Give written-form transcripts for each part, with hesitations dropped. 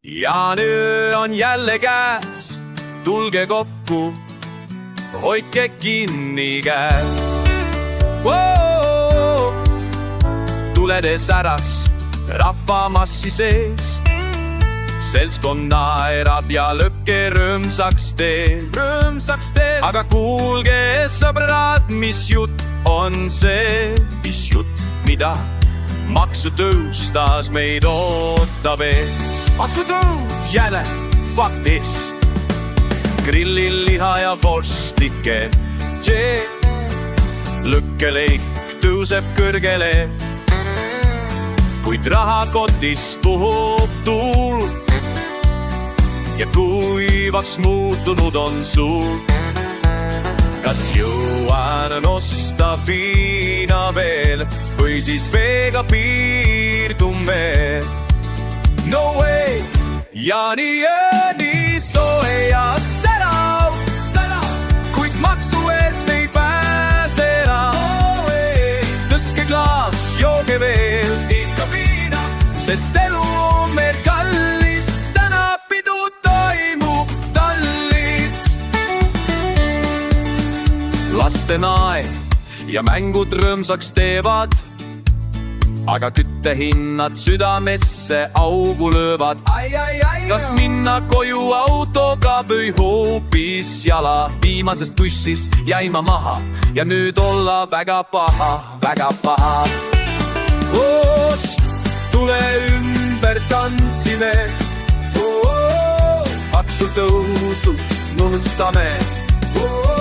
Jaaniöö on jälle käes, tulge kokku, hoidke kinni käed. Tuledes äras rahvamassi sees, seltskond naerab ja lööbke rõõmsaks teed. Aga kuulge, sõbrad, mis jutt on see, mis jutt, mida maksutõus taas meid ootab ees. Maksutõus jälle faktis, grillil liha ja vorstike, lõkkeleik tõuseb kõrgele, kuid rahakotis puhub tuul ja kuivaks muutunud on sul. Kas jõuan osta viina veel või siis veega piirdume? No way! Jaaniöö soe ja särav, kuid maksu eest ei pääse enam. Tõstke klaas, jooge veel ikka viina, sest elu on meil kallis. Täna pidu toimub tallis. Laste naer ja mängud rõõmsaks teevad, aga küttehinnad südamesse augu löövad. Kas minna koju autoga või hoopis jala? Viimasest bussis jäin ma maha ja nüüd olla väga paha, väga paha. Koos tule ümber tantsime, maksutõusud unustame.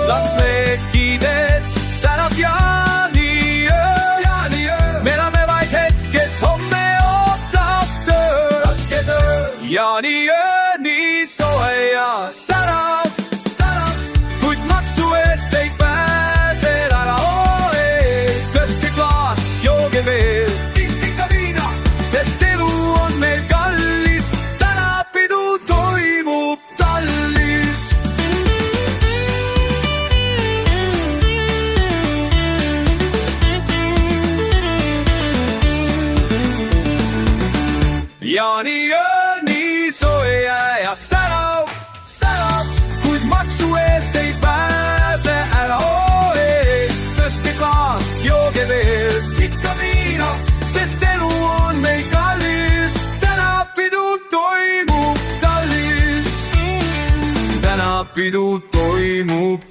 Las lekkides särab jaaniöö, me elame vaid hetkes, homme ootab töö. Raske töö, jaaniöö nii soe ja särav, kuid maksu eest ei pääse ära. Tõstke klaas, jooge veel ikka viina, sest elu on meil kallis. Täna pidu toimub tallis. Jaaniöö nii soe ja särav, kuid maksu eest ei pääse ära. Tõstke klaas, jooge veel ikka viina, sest elu on meil kallis. Täna pidu toimub tallis. Täna pidu toimub